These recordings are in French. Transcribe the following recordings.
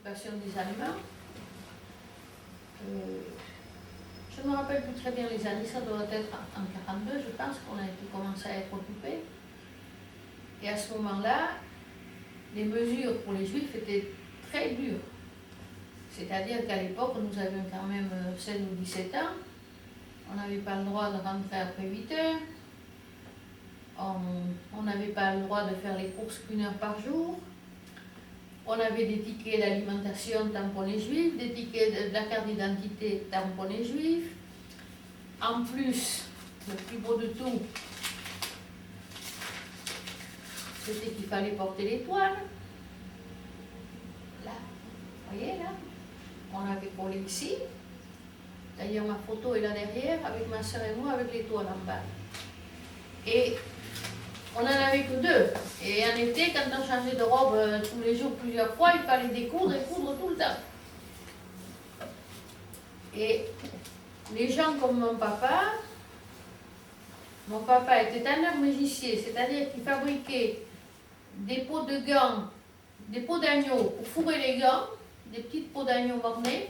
l'occupation des Allemands. Je ne me rappelle plus très bien les années, ça doit être en 1942, je pense qu'on a été commencé à être occupés. Et à ce moment-là, les mesures pour les Juifs étaient très dures. C'est-à-dire qu'à l'époque, nous avions quand même 16 ou 17 ans, on n'avait pas le droit de rentrer après 8 heures, on n'avait pas le droit de faire les courses qu'1 heure par jour, on avait des tickets d'alimentation tamponnés juifs, des tickets de la carte d'identité tamponnés juifs. En plus, le plus beau de tout, c'était qu'il fallait porter l'étoile. Là, vous voyez là, on avait collé ici. D'ailleurs, ma photo est là derrière, avec ma soeur et moi, avec l'étoile en bas. Et on n'en avait que 2. Et en été, quand on changeait de robe tous les jours, plusieurs fois, il fallait découdre et coudre tout le temps. Et les gens comme mon papa était tanneur magicien, c'est-à-dire qu'il fabriquait des pots de gants, des pots d'agneau pour fourrer les gants, des petites pots d'agneau mornés,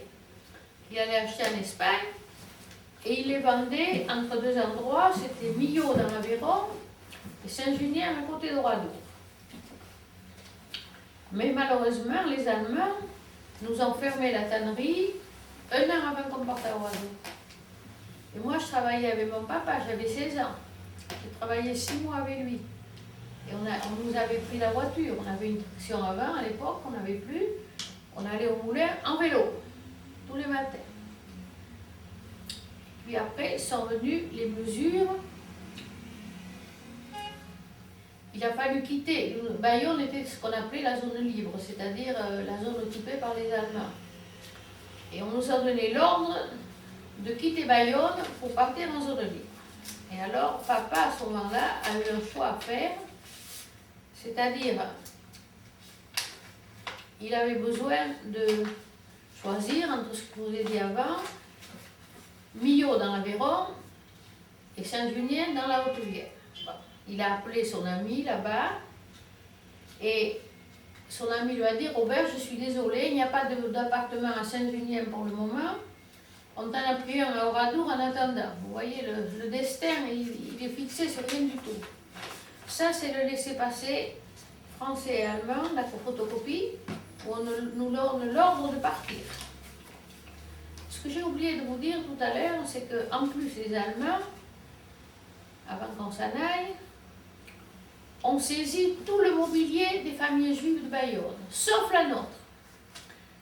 qu'il allait acheter en Espagne, et il les vendait entre 2 endroits, c'était Millau dans l'Aveyron et Saint-Junien à côté d'Oradour. Mais malheureusement, les Allemands nous ont fermé la tannerie 1 an avant qu'on parte à Oradour. Et moi, je travaillais avec mon papa, j'avais 16 ans. J'ai travaillé 6 mois avec lui. Et on nous avait pris la voiture, on avait une traction avant à l'époque, on n'avait plus. On allait au moulin en vélo, tous les matins. Puis après sont venues les mesures. Il a fallu quitter. Bayonne était ce qu'on appelait la zone libre, c'est-à-dire la zone occupée par les Allemands. Et on nous a donné l'ordre de quitter Bayonne pour partir en zone libre. Et alors, papa, à ce moment-là, a eu un choix à faire, c'est-à-dire, il avait besoin de choisir entre ce que je vous ai dit avant, Millau dans l'Aveyron et Saint-Junien dans la Haute-Vienne. Bon. Il a appelé son ami là-bas et son ami lui a dit « Robert, je suis désolé, il n'y a pas d'appartement à Saint-Junien pour le moment. On t'en a pris un à Oradour en attendant. » Vous voyez, le destin, il est fixé sur rien du tout. Ça, c'est le laisser-passer français et allemand, la photocopie, où on nous donne l'ordre de partir. Ce que j'ai oublié de vous dire tout à l'heure, c'est qu'en plus, les Allemands, avant qu'on s'en aille, ont saisi tout le mobilier des familles juives de Bayonne, sauf la nôtre.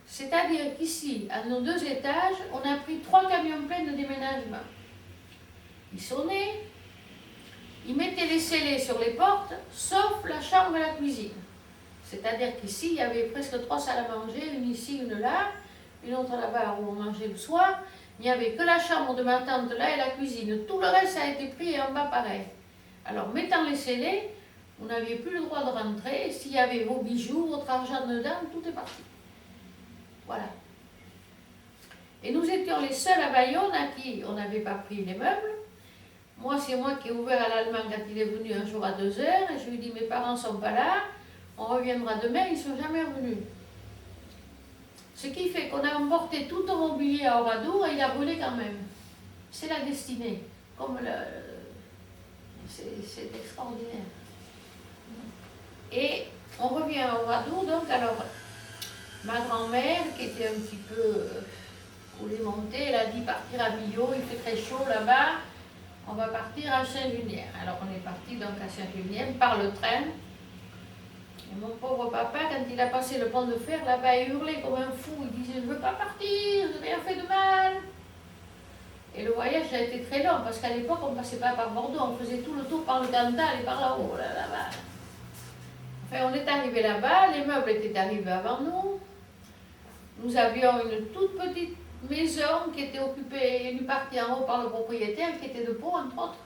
C'est-à-dire qu'ici, à nos 2 étages, on a pris 3 camions pleins de déménagement. Ils sonnaient, ils mettaient les scellés sur les portes, sauf la chambre et la cuisine. C'est-à-dire qu'ici, il y avait presque 3 salles à manger, une ici, une là, une autre là-bas où on mangeait le soir. Il n'y avait que la chambre de ma tante là et la cuisine. Tout le reste a été pris et en bas pareil. Alors, mettant les scellés, vous n'aviez plus le droit de rentrer. S'il y avait vos bijoux, votre argent dedans, tout est parti. Voilà. Et nous étions les seuls à Bayonne à qui on n'avait pas pris les meubles. Moi, c'est moi qui ai ouvert à l'Allemand quand il est venu un jour à 2 heures. Et je lui ai dit, mes parents ne sont pas là, on reviendra demain, ils ne sont jamais revenus. Ce qui fait qu'on a emporté tout le mobilier à Oradour et il a brûlé quand même. C'est la destinée. C'est extraordinaire. Et on revient à Oradour, donc alors, ma grand-mère, qui était un petit peu coulée montée, elle a dit partir à Millau, il fait très chaud là-bas, on va partir à Saint-Junien. Alors on est parti donc à Saint-Junien par le train. Et mon pauvre papa, quand il a passé le pont de fer, là-bas, il hurlait comme un fou. Il disait, je ne veux pas partir, je n'ai rien fait de mal. Et le voyage a été très long, parce qu'à l'époque, on ne passait pas par Bordeaux, on faisait tout le tour par le Cantal et par là-haut, là-bas. Enfin, on est arrivé là-bas, les meubles étaient arrivés avant nous. Nous avions une toute petite maison qui était occupée, une partie en haut par le propriétaire, qui était de Pau, entre autres.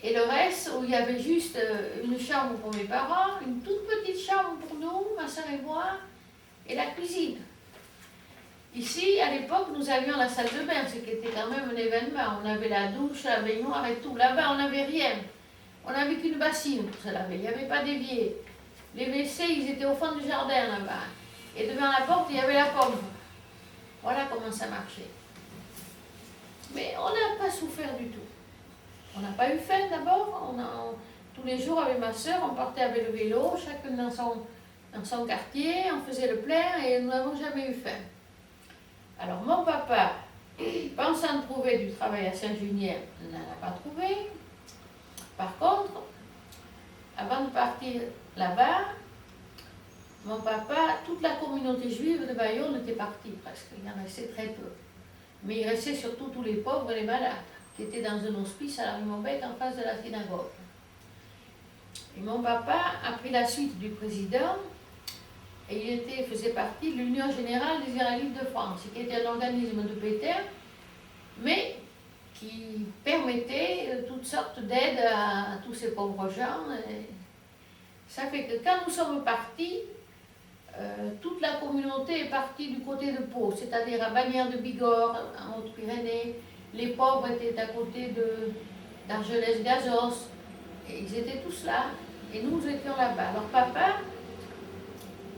Et le reste, où il y avait juste une chambre pour mes parents, une toute petite chambre pour nous, ma soeur et moi, et la cuisine. Ici, à l'époque, nous avions la salle de bain, ce qui était quand même un événement. On avait la douche, la baignoire et tout. Là-bas, on n'avait rien. On n'avait qu'une bassine pour se laver. Il n'y avait pas d'évier. Les WC, ils étaient au fond du jardin là-bas. Et devant la porte, il y avait la pompe. Voilà comment ça marchait. Mais on n'a pas souffert du tout. On n'a pas eu faim d'abord. Tous les jours avec ma soeur, on partait avec le vélo, chacun dans son quartier, on faisait le plein et nous n'avons jamais eu faim. Alors mon papa, pensant trouver du travail à Saint-Junien, n'en a pas trouvé. Par contre, avant de partir là-bas, mon papa, toute la communauté juive de Bayonne était partie presque, il en restait très peu. Mais il restait surtout tous les pauvres et les malades, qui étaient dans un hospice à la rue Montbec en face de la synagogue. Et mon papa a pris la suite du président et il faisait partie de l'Union Générale des Israélites de France, qui était un organisme de Pétain, mais qui permettait toutes sortes d'aides à tous ces pauvres gens. Et ça fait que quand nous sommes partis, toute la communauté est partie du côté de Pau, c'est-à-dire à Bagnères de Bigorre, en Haute-Pyrénées. Les pauvres étaient à côté d'Argelès-Gazos, et ils étaient tous là, et nous étions là-bas. Alors papa,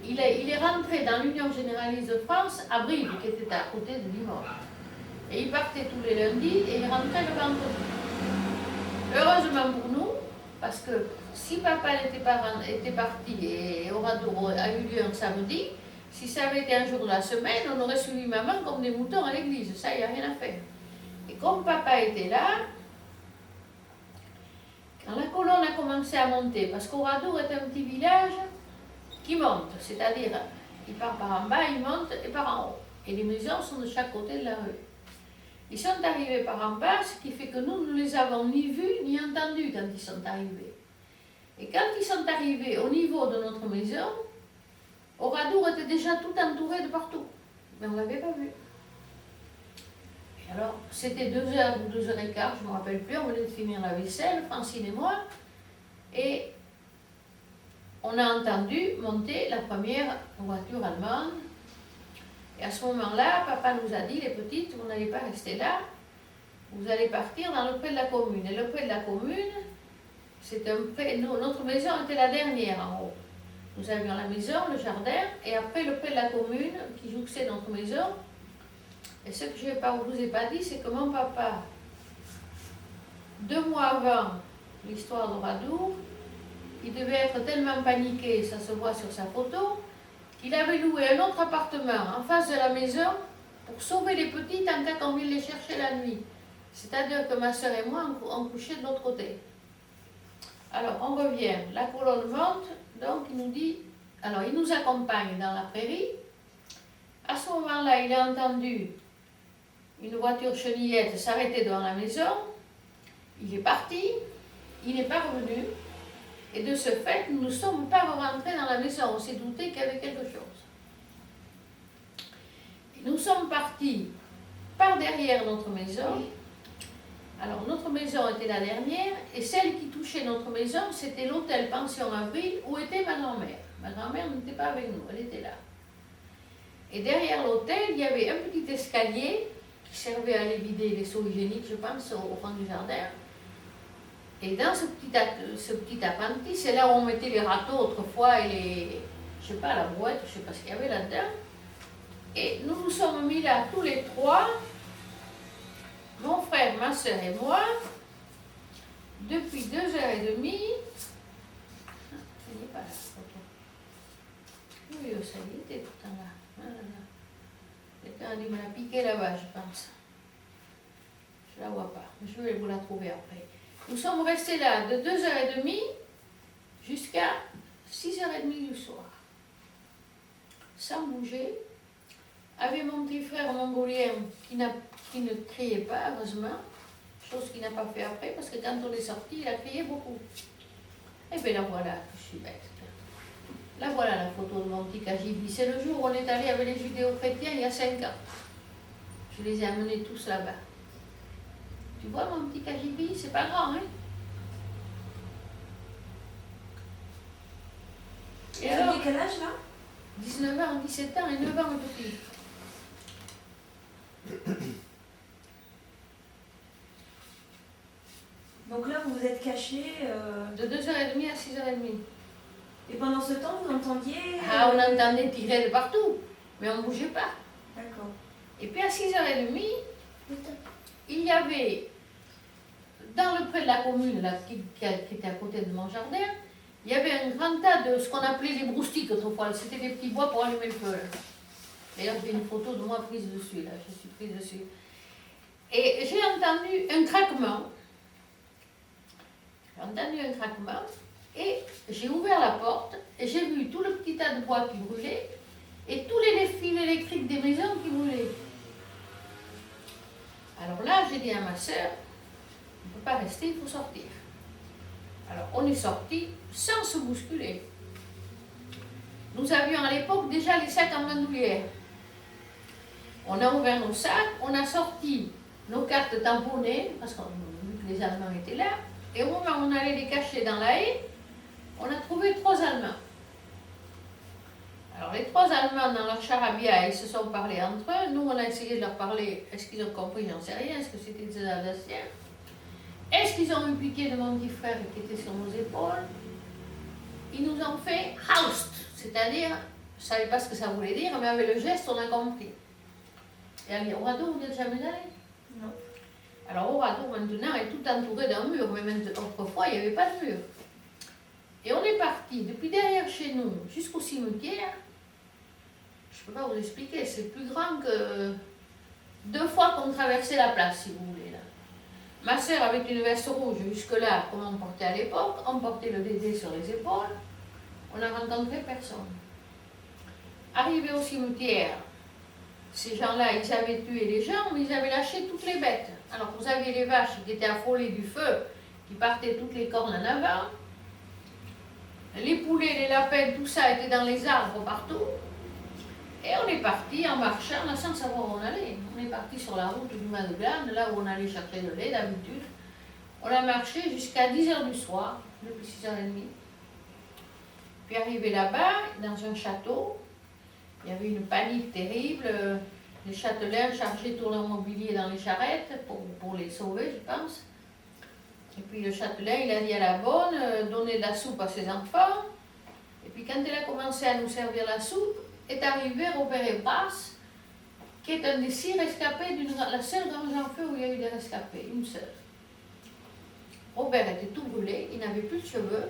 il est rentré dans l'Union Généraliste de France à Brive, qui était à côté de Limoges. Et il partait tous les lundis et il rentrait le vendredi. Heureusement pour nous, parce que si papa était parti et Oradour a eu lieu un samedi, si ça avait été un jour de la semaine, on aurait suivi maman comme des moutons à l'église. Ça, il n'y a rien à faire. Et comme papa était là, quand la colonne a commencé à monter, parce qu'Oradour est un petit village qui monte, c'est-à-dire il part par en bas, il monte et par en haut. Et les maisons sont de chaque côté de la rue. Ils sont arrivés par en bas, ce qui fait que nous ne les avons ni vus ni entendus quand ils sont arrivés. Et quand ils sont arrivés au niveau de notre maison, Oradour était déjà tout entouré de partout. Mais on ne l'avait pas vu. Et alors, c'était 2h ou 2h15, je ne me rappelle plus, on venait de finir la vaisselle, Francine et moi, et on a entendu monter la première voiture allemande. Et à ce moment-là, papa nous a dit, les petites, vous n'allez pas rester là, vous allez partir dans le pré de la commune. Et le pré de la commune, c'est un pré, notre maison était la dernière en haut. Nous avions la maison, le jardin, et après le pré de la commune qui jouxtait notre maison. Et ce que je ne vous ai pas dit, c'est que mon papa, 2 mois avant l'histoire d'Oradour, il devait être tellement paniqué, ça se voit sur sa photo, qu'il avait loué un autre appartement en face de la maison pour sauver les petites en cas qu'on vienne les chercher la nuit. C'est-à-dire que ma soeur et moi, on couchait de l'autre côté. Alors, on revient, la colonne monte, donc il nous dit, alors il nous accompagne dans la prairie. À ce moment-là, il a entendu une voiture chenillette s'arrêter devant la maison. Il est parti, il n'est pas revenu. Et de ce fait, nous ne sommes pas rentrés dans la maison. On s'est douté qu'il y avait quelque chose. Et nous sommes partis par derrière notre maison. Alors, notre maison était la dernière, et celle qui touchait notre maison, c'était l'hôtel Pension Avril, où était ma grand-mère. Ma grand-mère n'était pas avec nous, elle était là. Et derrière l'hôtel, il y avait un petit escalier qui servait à aller vider les seaux hygiéniques, je pense, au fond du jardin. Et dans ce petit appentis, c'est là où on mettait les râteaux autrefois et les, je sais pas, la brouette, je sais pas ce qu'il y avait là-dedans. Et nous nous sommes mis là tous les trois, mon frère, ma soeur et moi, depuis 2h30. Elle n'est pas là, photo. Oui, ça y était pourtant là. Ah, là, là. Quelqu'un a dû me la piquer là-bas, je pense. Je la vois pas, je vais vous la trouver après. Nous sommes restés là de 2h30 jusqu'à 6h30 du soir, sans bouger, avec mon petit frère mongolien qui ne criait pas, heureusement, chose qu'il n'a pas fait après, parce que quand on est sorti, il a crié beaucoup. Et bien la voilà, je suis bête. Là voilà la photo de mon petit Kajibi. C'est le jour où on est allé avec les judéo-chrétiens il y a 5 ans. Je les ai amenés tous là-bas. Tu vois mon petit Kajibi, c'est pas grand, hein? Et alors, quel âge là? 19 ans, 17 ans et 9 ans le petit. Donc là, vous vous êtes caché De 2h30 à 6h30. Et pendant ce temps, vous entendiez... Ah, on entendait tirer de partout, mais on ne bougeait pas. D'accord. Et puis à 6h30, il y avait, dans le pré de la commune, là, qui était à côté de mon jardin, il y avait un grand tas de ce qu'on appelait les broustiques autrefois. C'était des petits bois pour allumer le feu. D'ailleurs, j'ai une photo de moi prise dessus, là, je suis prise dessus. Et j'ai entendu un craquement. Et j'ai ouvert la porte et j'ai vu tout le petit tas de bois qui brûlait et tous les fils électriques des maisons qui brûlaient. Alors là, j'ai dit à ma soeur, on ne peut pas rester, il faut sortir. Alors on est sorti sans se bousculer. Nous avions à l'époque déjà les sacs en bandoulière. On a ouvert nos sacs, on a sorti nos cartes tamponnées, parce qu'on vu que les Allemands étaient là, et au moment où on allait les cacher dans la haie, on a trouvé 3 Allemands. Alors les 3 Allemands dans leur charabia, ils se sont parlé entre eux. Nous, on a essayé de leur parler. Est-ce qu'ils ont compris? J'en sais rien. Est-ce que c'était des Alsaciens? Est-ce qu'ils ont eu piqué de mon petit frère qui était sur nos épaules? Ils nous ont fait Haust, c'est-à-dire, je ne savais pas ce que ça voulait dire, mais avec le geste, on a compris. Et elle dit, au radeau, vous n'êtes jamais allé? Non. Alors au radeau, maintenant, est tout entouré d'un mur, mais autrefois, il n'y avait pas de mur. Et on est parti depuis derrière chez nous jusqu'au cimetière. Je ne peux pas vous expliquer, c'est plus grand que 2 fois qu'on traversait la place, si vous voulez. Là. Ma soeur avait une veste rouge jusque-là, comme on portait à l'époque. On portait le Dédé sur les épaules. On n'a rencontré personne. Arrivé au cimetière, ces gens-là, ils avaient tué les gens, mais ils avaient lâché toutes les bêtes. Alors vous aviez les vaches qui étaient affolées du feu, qui partaient toutes les cornes en avant. Les poulets, les lapins, tout ça était dans les arbres partout. Et on est parti en marchant, là, sans savoir où on allait. On est parti sur la route du Mas-de-Glane, là où on allait chercher de lait d'habitude. On a marché jusqu'à 10h du soir, depuis 6h30. Puis arrivé là-bas, dans un château, il y avait une panique terrible. Les châtelains chargeaient tout leur mobilier dans les charrettes pour les sauver, je pense. Et puis le châtelain, il a dit à la bonne, donner de la soupe à ses enfants. Et puis quand elle a commencé à nous servir la soupe, est arrivé Robert Ebras, qui est un des 6 rescapés la seule grange en feu où il y a eu des rescapés, une seule. Robert était tout brûlé, il n'avait plus de cheveux,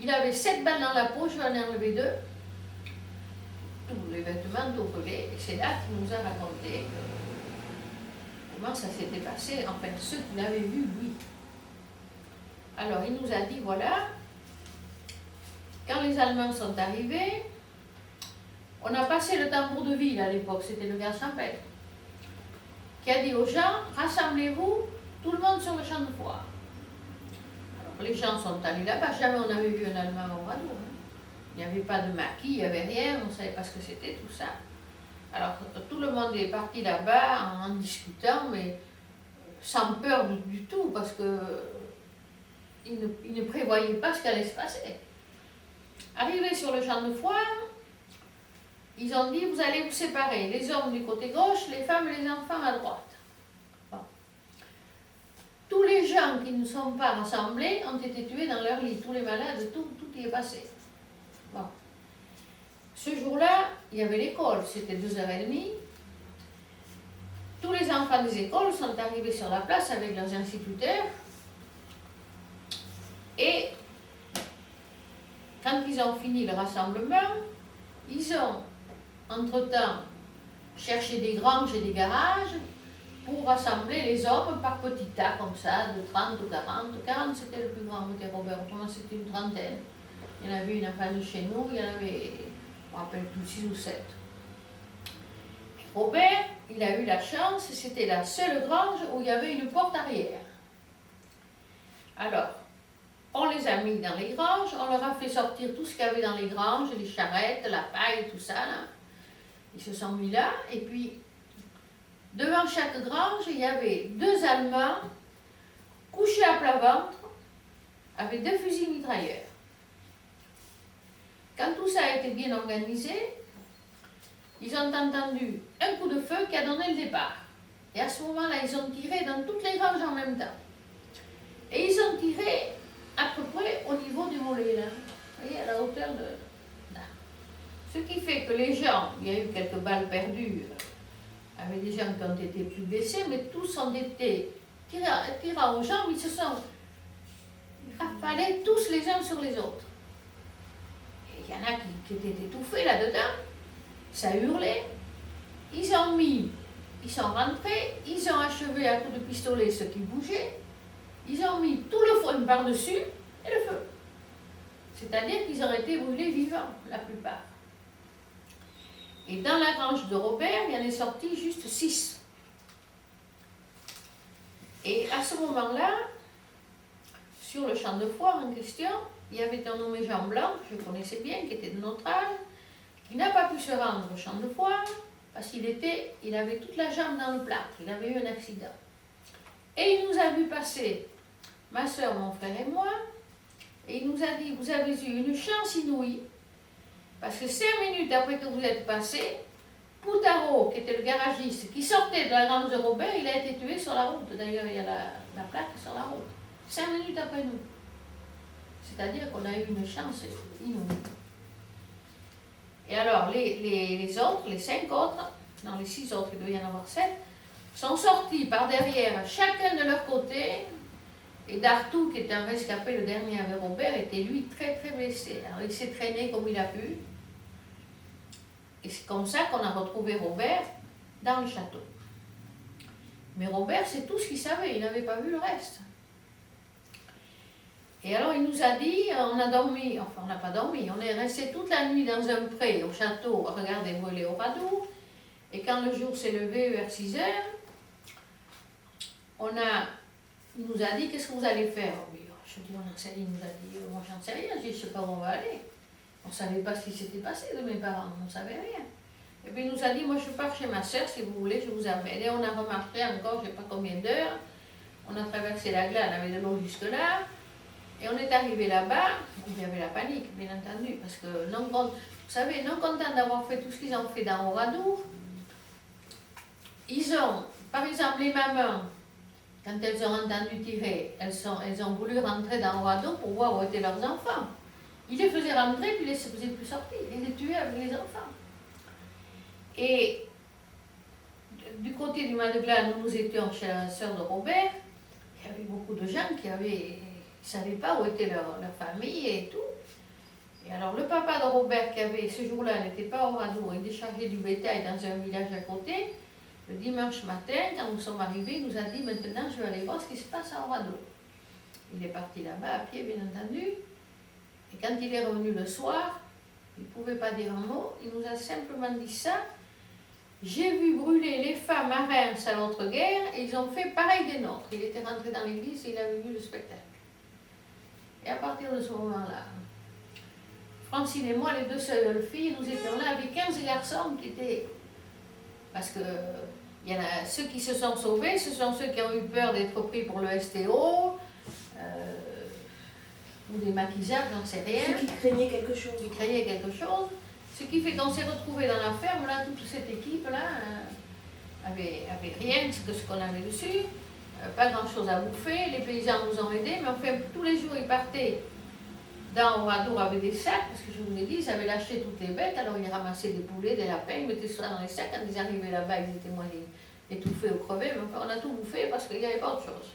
il avait 7 balles dans la peau, je lui en ai enlevé 2, tous les vêtements tout brûlés, et c'est là qu'il nous a raconté comment ça s'était passé, enfin ceux qui l'avaient vu, lui. Alors il nous a dit, voilà, quand les Allemands sont arrivés, on a passé le tambour de ville à l'époque, c'était le grand champêtre, qui a dit aux gens, rassemblez-vous, tout le monde sur le champ de foire. Alors les gens sont allés là-bas, jamais on avait vu un Allemand au radeau. Hein. Il n'y avait pas de maquis, il n'y avait rien, on ne savait pas ce que c'était tout ça. Alors tout le monde est parti là-bas en discutant, mais sans peur du tout, parce que ils ne prévoyaient pas ce qui allait se passer. Arrivés sur le champ de foire, ils ont dit, vous allez vous séparer, les hommes du côté gauche, les femmes et les enfants à droite. Bon. Tous les gens qui ne sont pas rassemblés ont été tués dans leur lit, tous les malades, tout y est passé. Bon. Ce jour-là, il y avait l'école, c'était 2h30. Tous les enfants des écoles sont arrivés sur la place avec leurs instituteurs. Et quand ils ont fini le rassemblement, ils ont entre-temps cherché des granges et des garages pour rassembler les hommes par petits tas comme ça, de 30 ou 40. 40 c'était le plus grand, c'était Robert, autrement c'était une trentaine. Il y en avait une en face de chez nous, il y en avait, je ne me rappelle plus, 6 ou 7. Robert, il a eu la chance, c'était la seule grange où il y avait une porte arrière. Alors, on les a mis dans les granges, on leur a fait sortir tout ce qu'il y avait dans les granges, les charrettes, la paille, tout ça. Là. Ils se sont mis là, et puis, devant chaque grange, il y avait 2 Allemands couchés à plat ventre avec 2 fusils mitrailleurs. Quand tout ça a été bien organisé, ils ont entendu un coup de feu qui a donné le départ. Et à ce moment-là, ils ont tiré dans toutes les granges en même temps. Et ils ont tiré à peu près au niveau du volet là. Vous voyez, à la hauteur de là. Ce qui fait que les gens, il y a eu quelques balles perdues, avec des gens qui ont été plus blessés, mais tous ont été tirés aux jambes, ils se sont rafalés tous les uns sur les autres. Et il y en a qui étaient étouffés là-dedans, ça hurlait. Ils sont rentrés, ils ont achevé à coups de pistolet ceux qui bougeaient, ils ont mis tout le feu par-dessus et le feu. C'est-à-dire qu'ils ont été brûlés vivants, la plupart. Et dans la grange de Robert, il y en est sorti juste 6. Et à ce moment-là, sur le champ de foire en question, il y avait un nommé Jean Blanc, que je connaissais bien, qui était de notre âge, qui n'a pas pu se rendre au champ de foire, parce qu'il avait toute la jambe dans le plâtre, il avait eu un accident. Et il nous a vu passer, ma soeur, mon frère et moi, et il nous a dit, vous avez eu une chance inouïe, parce que 5 minutes après que vous êtes passé, Poutaro, qui était le garagiste, qui sortait de la grange de Robert, il a été tué sur la route. D'ailleurs, il y a la plaque sur la route. 5 minutes après nous. C'est-à-dire qu'on a eu une chance inouïe. Et alors, les autres, les 5 autres, non, les 6 autres, il doit y en avoir 7, sont sortis par derrière, chacun de leur côté. Et Dartou, qui était un rescapé, le dernier avec Robert, était lui très très blessé. Alors il s'est traîné comme il a pu. Et c'est comme ça qu'on a retrouvé Robert dans le château. Mais Robert, c'est tout ce qu'il savait, il n'avait pas vu le reste. Et alors il nous a dit, on a dormi, enfin on n'a pas dormi, on est resté toute la nuit dans un pré au château à regarder brûler au radeau. Et quand le jour s'est levé vers 6 heures, il nous a dit, qu'est-ce que vous allez faire? Je dis, on en sait rien, il nous a dit, moi j'en sais rien, je ne sais pas où on va aller. On ne savait pas ce qui s'était passé de mes parents, on ne savait rien. Et puis il nous a dit, moi je pars chez ma soeur, si vous voulez, je vous amène. Et on a remarqué encore, je ne sais pas combien d'heures, on a traversé la glane avec de l'eau jusque-là, et on est arrivé là-bas, il y avait la panique, bien entendu, parce que, vous savez, non contents d'avoir fait tout ce qu'ils ont fait dans Oradour, ils ont, par exemple, les mamans, quand elles ont entendu tirer, elles ont voulu rentrer dans Oradour pour voir où étaient leurs enfants. Ils les faisaient rentrer, puis ils ne les faisaient plus sortir, ils les tuaient avec les enfants. Et du côté du Mas-de-Glane, où nous étions chez la sœur de Robert, il y avait beaucoup de gens qui ne savaient pas où était leur famille et tout. Et alors le papa de Robert, qui avait ce jour-là, n'était pas au Oradour, il déchargeait du bétail dans un village à côté. Le dimanche matin, quand nous sommes arrivés, il nous a dit, maintenant je vais aller voir ce qui se passe à Oradour. Il est parti là-bas à pied, bien entendu. Et quand il est revenu le soir, il ne pouvait pas dire un mot, il nous a simplement dit ça. J'ai vu brûler les femmes à Reims à l'autre guerre et ils ont fait pareil des nôtres. Il était rentré dans l'église et il avait vu le spectacle. Et à partir de ce moment-là, Francine et moi, les 2 seules filles, nous étions là avec 15 garçons qui étaient... Parce que il y en a ceux qui se sont sauvés, ce sont ceux qui ont eu peur d'être pris pour le STO, ou des maquillages, j'en sais rien. Ceux qui craignaient quelque chose. Ce qui fait qu'on s'est retrouvés dans la ferme, là, toute cette équipe-là avait rien que ce qu'on avait dessus, pas grand-chose à bouffer, les paysans nous ont aidés, mais enfin, tous les jours, ils partaient dans Oradour avec des sacs, parce que je vous l'ai dit, ils avaient lâché toutes les bêtes, alors ils ramassaient des poulets, des lapins, ils mettaient ça dans les sacs, quand ils arrivaient là-bas, ils étaient moins étouffés ou crevés, mais enfin, on a tout bouffé parce qu'il n'y avait pas autre chose.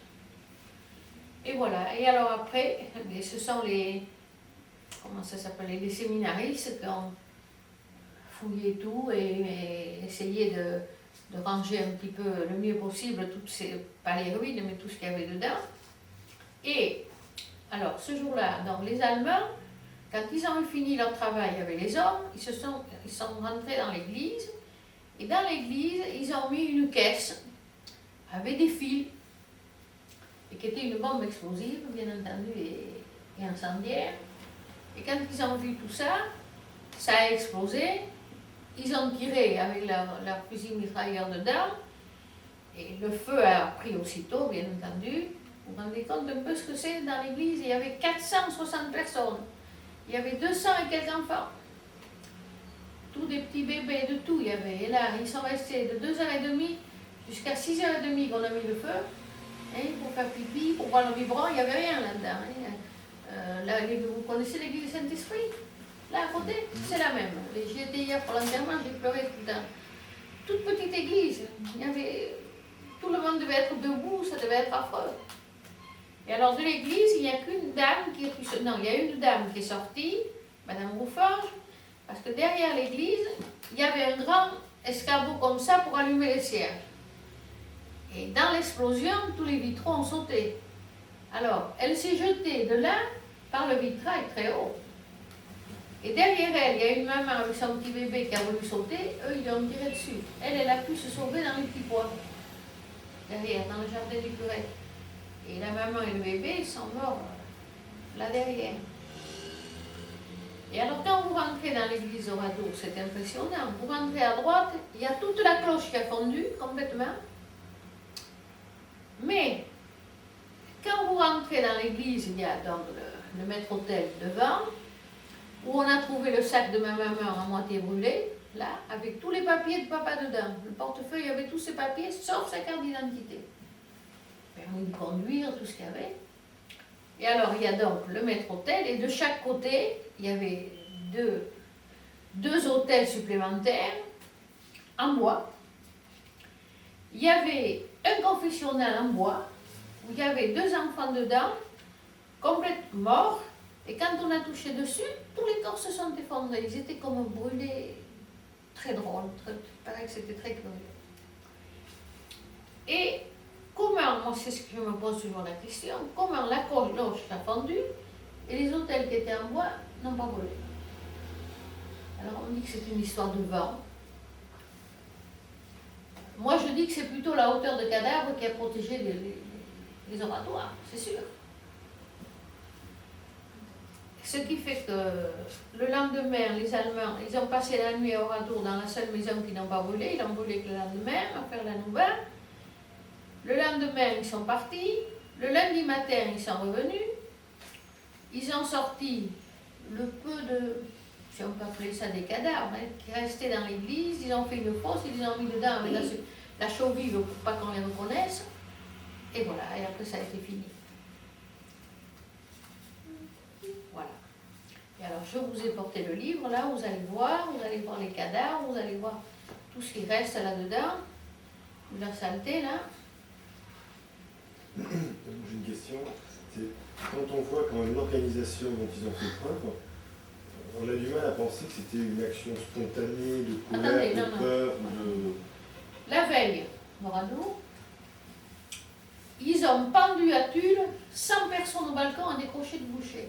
Et voilà, et alors après, ce sont les séminaristes qui ont fouillé tout et essayé de ranger un petit peu le mieux possible toutes pas les ruines, mais tout ce qu'il y avait dedans. Et alors, ce jour-là, donc les Allemands, quand ils ont fini leur travail avec les hommes, ils sont rentrés dans l'église, et dans l'église, ils ont mis une caisse avec des fils, et qui était une bombe explosive, bien entendu, et incendiaire. Et quand ils ont vu tout ça, ça a explosé, ils ont tiré avec leur fusil mitrailleur dedans, et le feu a pris aussitôt, bien entendu. Vous vous rendez compte un peu ce que c'est dans l'église? Il y avait 460 personnes. Il y avait 200 et quelques enfants. Tous des petits bébés, de tout il y avait. Et là, ils sont restés de 2h30 jusqu'à 6h30 qu'on a mis le feu. Hein, pour faire pipi, pour boire le biberon, il n'y avait rien là-dedans. Hein. Vous connaissez l'église du Saint-Esprit? Là à côté, c'est la même. J'y étais hier pour l'enterrement, j'ai pleuré tout le temps. Toute petite église, tout le monde devait être debout, ça devait être affreux. Et alors de l'église, il n'y a qu'une dame qui est... Non, il y a une dame qui est sortie, Madame Rouforge, parce que derrière l'église, il y avait un grand escabeau comme ça pour allumer les cierges. Et dans l'explosion, tous les vitraux ont sauté. Alors, elle s'est jetée de là par le vitrail très haut. Et derrière elle, il y a une maman avec son petit bébé qui a voulu sauter, eux, ils l'ont tiré dessus. Elle a pu se sauver dans les petits bois, derrière, dans le jardin du curé. Et la maman et le bébé, ils sont morts là derrière. Et alors, quand vous rentrez dans l'église Oradour, c'est impressionnant. Vous rentrez à droite, il y a toute la cloche qui a fondu complètement. Mais, quand vous rentrez dans l'église, il y a donc le maître-autel devant, où on a trouvé le sac de ma maman à moitié brûlé, là, avec tous les papiers de papa dedans. Le portefeuille avait tous ses papiers, sauf sa carte d'identité. Permis de conduire, tout ce qu'il y avait. Et alors, il y a donc le maître-autel, et de chaque côté, il y avait deux autels supplémentaires, en bois. Il y avait un confessionnal en bois, où il y avait 2 enfants dedans, complètement morts, et quand on a touché dessus, tous les corps se sont effondrés. Ils étaient comme brûlés, très drôle, il paraît que c'était très curieux. Et comment, moi c'est ce que je me pose toujours la question, comment la cloche a fondu et les autels qui étaient en bois n'ont pas brûlé? Alors on dit que c'est une histoire de vent. Moi je dis que c'est plutôt la hauteur de cadavre qui a protégé les oratoires, c'est sûr. Ce qui fait que le lendemain, les Allemands, ils ont passé la nuit à Oradour dans la seule maison qu'ils n'ont pas brûlée. Ils l'ont brûlée que le lendemain, à faire la nouvelle. Le lendemain, ils sont partis. Le lundi matin, ils sont revenus. Ils ont sorti le peu de, si on peut appeler ça des cadavres, qui restaient dans l'église. Ils ont fait une fosse, ils les ont mis dedans avec la chaux vive pour pas qu'on les reconnaisse. Et voilà, et après ça a été fini. Voilà. Et alors je vous ai porté le livre, là, vous allez voir les cadavres, vous allez voir tout ce qui reste là-dedans, la saleté, là. J'ai une question, c'est quand on voit quand une organisation dont ils ont fait preuve, on a du mal à penser que c'était une action spontanée, de colère, de peur, de... La veille, Oradour, ils ont pendu à Tulle 100 personnes au balcon à décrocher de boucher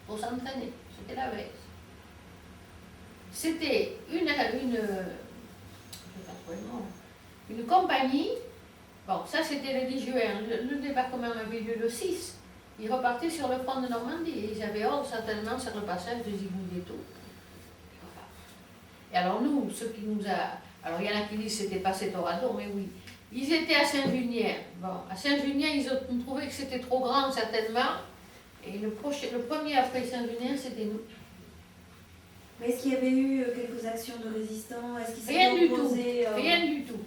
pour s'entraîner. C'était la veille. C'était une compagnie. Bon, ça c'était le 10 juin. Le débarquement avait lieu le 6. Ils repartaient sur le front de Normandie. Et ils avaient ordre certainement sur le passage de Zygmunt et tout. Et alors nous, ce qui nous a... Alors il y en a qui disent que c'était pas cet Oradour, mais oui. Ils étaient à Saint-Junien. Bon, à Saint-Junien, ils ont trouvé que c'était trop grand certainement. Et le premier après Saint-Junien, c'était nous. Mais est-ce qu'il y avait eu quelques actions de résistants? Est-ce qu'ils Rien s'étaient du tout. opposés Rien du tout.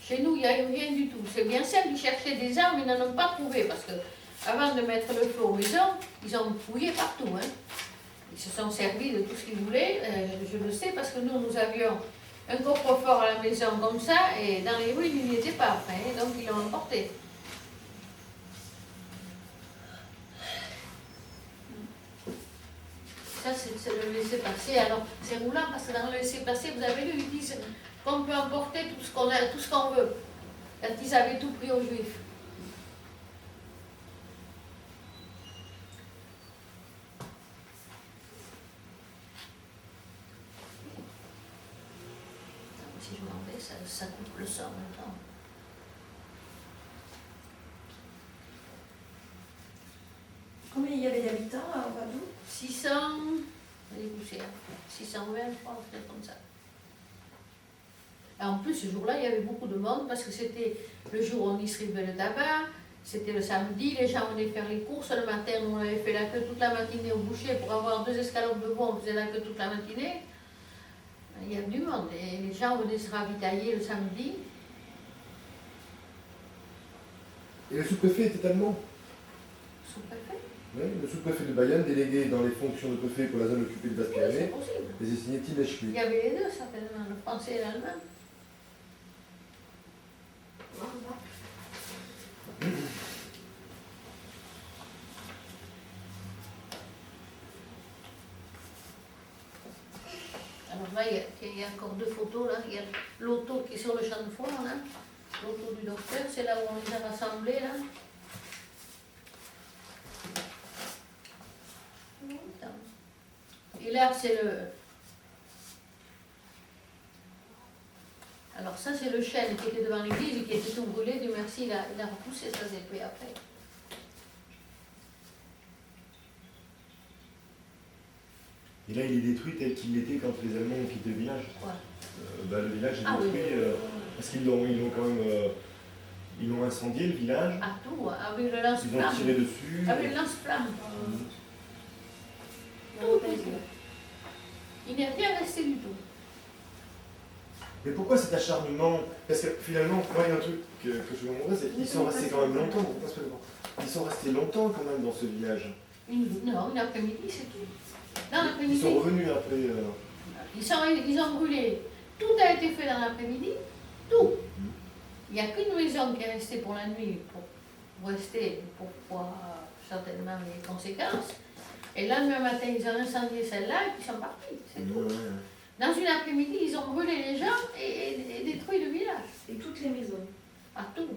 Chez nous, il n'y a eu rien du tout. C'est bien simple, ils cherchaient des armes, ils n'en ont pas trouvé. Parce que avant de mettre le feu aux maisons, ils ont fouillé partout. Hein. Ils se sont servis de tout ce qu'ils voulaient. Je le sais parce que nous avions un coffre-fort à la maison comme ça, et dans les rues, il n'y était pas après, hein, donc ils l'ont emporté. Ça, c'est le laisser-passer. Alors, c'est roulant parce que dans le laisser-passer, vous avez lu, ils disent qu'on peut emporter tout ce qu'on veut. Quand ils avaient tout pris aux Juifs. Si je m'en vais, ça coupe le son en même temps. Combien il y avait d'habitants à Oradour? 600, les poussières, 620, je crois, c'est comme ça. Et en plus, ce jour-là, il y avait beaucoup de monde parce que c'était le jour où on distribuait le tabac, c'était le samedi, les gens venaient faire les courses le matin, on avait fait la queue toute la matinée au boucher pour avoir 2 escalopes de veau, on faisait la queue toute la matinée. Il y avait du monde et les gens venaient se ravitailler le samedi. Et le sous-préfet était allemand? sous-préfet. Oui, le sous-préfet de Bayonne, délégué dans les fonctions de préfet pour la zone occupée de Oui, c'est Basse-Pyrénées, possible. et c'est signé Tim Il Eschli. y avait les deux, certainement, le français et l'allemand. Alors là, il y a encore deux photos. Là. Il y a l'auto qui est sur le champ de foire, là. L'auto du docteur, c'est là où on les a rassemblés. Là. Et là, c'est le... Alors ça, c'est le chêne qui était devant l'église et qui était tout brûlé. Dieu merci, il a repoussé ça s'est pris après. Et là, il est détruit tel qu'il était quand les Allemands ont quitté le village. Ouais. Le village est Ah oui, détruit parce qu'ils l'ont quand même ils l'ont incendié le village. À tout, avec le Ils ont lance-flamme. tiré dessus. Avec le lance-flamme. Tout est là. Il n'est rien resté du tout. Mais pourquoi cet acharnement? Parce que finalement, moi, il y a un truc que je me demandais, c'est qu'ils sont restés quand même longtemps. Ils sont restés longtemps quand même dans ce village. Non, une après-midi, c'est tout. Dans Ils l'après-midi, sont revenus après. ils ont brûlé. Tout a été fait dans l'après-midi. Tout. Il n'y a qu'une maison qui est restée pour la nuit, pour rester, pour voir certainement les conséquences. Et le lendemain matin, ils ont incendié celle-là et puis ils sont partis. C'est tout. Ouais. Dans une après-midi, ils ont brûlé les gens et détruit le village. Et toutes les maisons. À tout.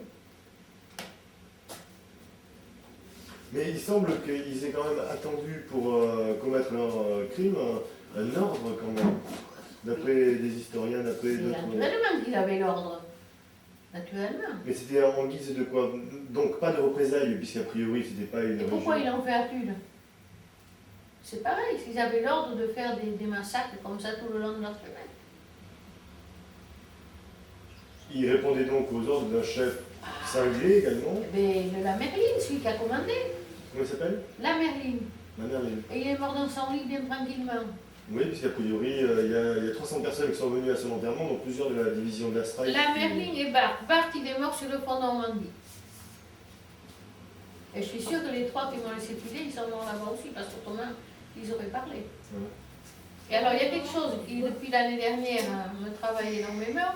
Mais il semble qu'ils aient quand même attendu pour commettre leur crime un ordre quand même. D'après des historiens, d'après Mais d'autres. naturellement qu'ils avaient l'ordre. Naturellement. Mais c'était en guise de quoi? Donc pas de représailles, puisqu'a priori c'était pas une. Et pourquoi ils l'ont fait à Tulle? C'est pareil, s'ils avaient l'ordre de faire des massacres comme ça tout le long de leur chemin. Il répondait donc aux ordres d'un chef cinglé également. Mais de la Merline, celui qui a commandé. Comment il s'appelle? La Merline. Ma mère. Et il est mort dans son lit bien tranquillement. Oui, puisqu'a priori il y a 300 personnes qui sont venues à son enterrement, donc plusieurs de la division d'Astra. La Merline et Bart. Bart, il est mort sur le front Normandie. Et je suis sûre que les trois qui m'ont laissé filer, ils sont morts là-bas aussi, parce qu'autrement, ils auraient parlé. Ouais. Et alors, il y a quelque chose qui, depuis l'année dernière, me travaille énormément,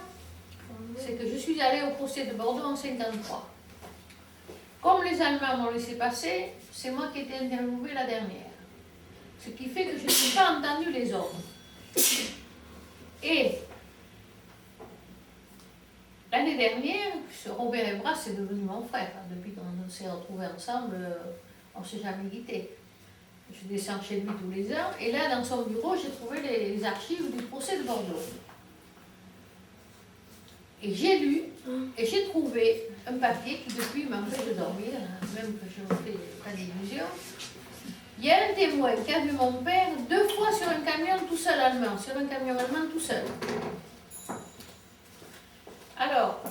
c'est que je suis allée au procès de Bordeaux en 1953. Comme les Allemands m'ont laissé passer, c'est moi qui ai été interviewée la dernière. Ce qui fait que je n'ai pas entendu les ordres. Et l'année dernière, ce Robert Ebras est devenu mon frère. Depuis qu'on s'est retrouvés ensemble, on ne s'est jamais quittés. Je descends chez lui tous les ans, et là, dans son bureau, j'ai trouvé les archives du procès de Bordeaux. Et j'ai lu, et j'ai trouvé un papier qui depuis m'empêche de dormir, même que je me fais pas d'illusions. Il y a un témoin qui a vu mon père 2 fois sur un camion tout seul allemand, sur un camion allemand tout seul. Alors,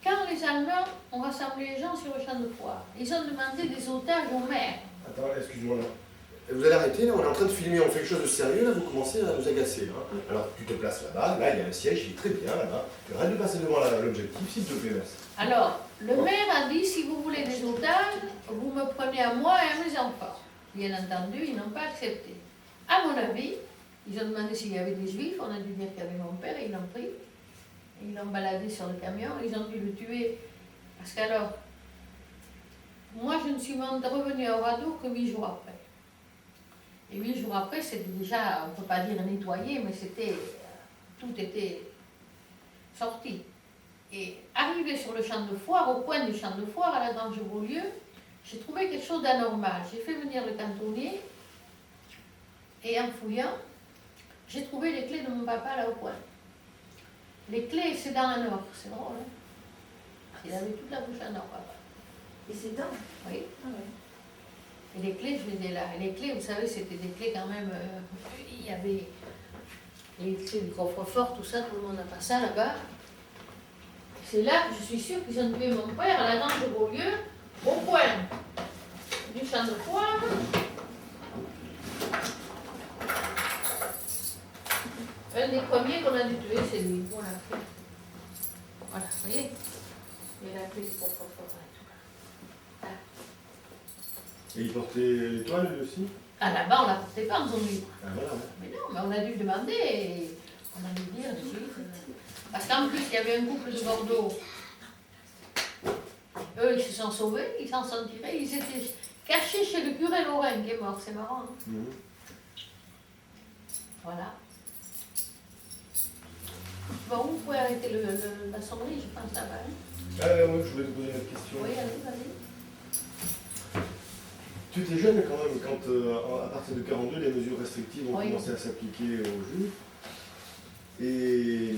quand les Allemands ont rassemblé les gens sur le champ de foire, ils ont demandé des otages aux maires. Attends, excuse-moi là. Vous allez arrêter, là, on est en train de filmer, on fait quelque chose de sérieux, là, vous commencez à nous agacer. Hein. Alors, tu te places là-bas, là, il y a un siège, il est très bien là-bas. Arrête de passer devant l'objectif, s'il te plaît, merci. Alors, le maire a dit, si vous voulez des otages, vous me prenez à moi et à mes enfants. Bien entendu, ils n'ont pas accepté. À mon avis, ils ont demandé s'il y avait des juifs, on a dû dire qu'il y avait mon père, et ils l'ont pris. Et ils l'ont baladé sur le camion, ils ont dû le tuer. Parce qu'alors, moi je ne suis revenue à Oradour que 8 jours après. Et 8 jours après, c'était déjà, on ne peut pas dire nettoyé, mais c'était, tout était sorti. Et arrivé sur le champ de foire, au coin du champ de foire, à la Grange Beaulieu, j'ai trouvé quelque chose d'anormal. J'ai fait venir le cantonnier, et en fouillant, j'ai trouvé les clés de mon papa là au coin. Les clés, c'est dans un or, c'est drôle, hein? Il avait toute la bouche en or, papa. Et c'est dingue. Oui. Ah ouais. Et les clés, je les ai là. Et les clés, vous savez, c'était des clés quand même. Il y avait les clés du coffre-fort, tout ça, tout le monde n'a pas ça là-bas. C'est là que je suis sûre qu'ils ont tué mon père à la Grange de Beaulieu, au coin du champ de foire. Un des premiers qu'on a dû tuer, c'est lui. Voilà. Voilà, vous voyez? Il y a la clé du coffre-fort. Voilà. Et il portait l'étoile lui aussi? Ah, là-bas, on ne la portait pas en zone libre. Ah voilà, ouais. Mais non, mais on a dû demander et on a dû dire tout de suite. Parce qu'en plus, il y avait un couple de Bordeaux. Eux, ils se sont sauvés, ils s'en sont tirés. Ils étaient cachés chez le curé Lorrain qui est mort, c'est marrant. Hein. Mhm. Voilà. Bon, vous pouvez arrêter la sonnerie, je pense, là-bas. Hein. Ah oui, je voulais te poser une autre question. Oui, allez, vas-y. Tu étais jeune quand même quand, à partir de 42, les mesures restrictives ont Oui. commencé à s'appliquer aux Juifs. Et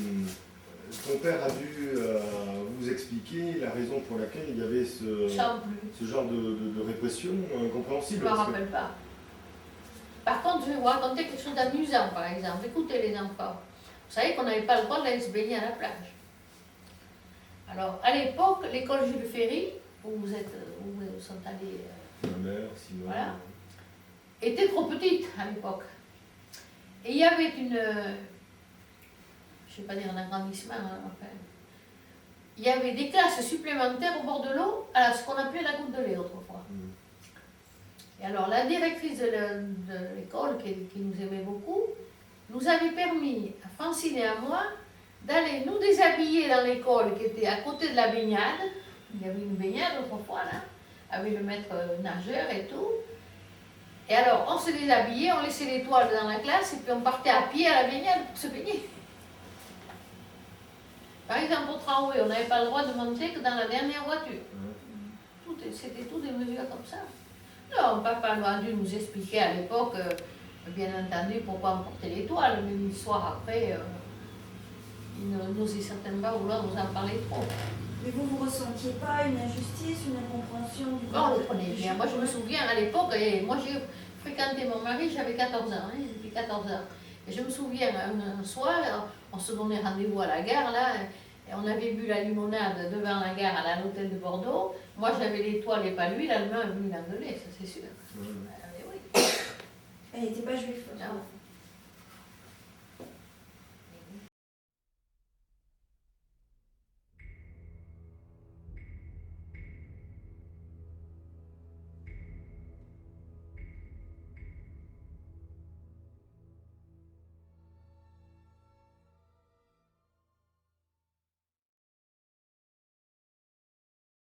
ton père a dû vous expliquer la raison pour laquelle il y avait ce Sans plus. genre de répression Je incompréhensible. ne me parce que- rappelle pas. Par contre, je vais vous raconter quelque chose d'amusant, par exemple. Écoutez, les enfants. Vous savez qu'on n'avait pas le droit d'aller se baigner à la plage. Alors, à l'époque, l'école Jules Ferry, où vous sont allés, Ma mère, Simone. Voilà. était trop petite à l'époque. Et il y avait je ne vais pas dire un agrandissement, hein, enfin, il y avait des classes supplémentaires au bord de l'eau, à ce qu'on appelait la goutte de lait autrefois. Mhm. Et alors, la directrice de l'école, qui nous aimait beaucoup, nous avait permis, à Francine et à moi, d'aller nous déshabiller dans l'école qui était à côté de la baignade. Il y avait une baignade autrefois, là, avec le maître nageur et tout. Et alors, on se déshabillait, on laissait les toiles dans la classe, et puis on partait à pied à la baignade pour se baigner. Par exemple, au tramway, on n'avait pas le droit de monter que dans la dernière voiture. C'était tout des mesures comme ça. Non, papa a dû nous expliquer à l'époque, bien entendu, pourquoi on portait l'étoile, mais l'histoire après, il n'osait certainement pas vouloir nous en parler trop. Mais vous ressentiez pas une injustice, une incompréhension du Bon, on le prenait bien. Moi, je me souviens à l'époque, et moi j'ai fréquenté mon mari, j'avais 14 ans, hein, j'étais 14 ans. Et je me souviens, un soir, on se donnait rendez-vous à la gare, là, et on avait bu la limonade devant la gare à l'hôtel de Bordeaux. Moi, j'avais l'étoile et pas lui, l'allemand est venu l'engueuler, ça c'est sûr. Mhm. Mais oui. Elle n'était pas juive. Non.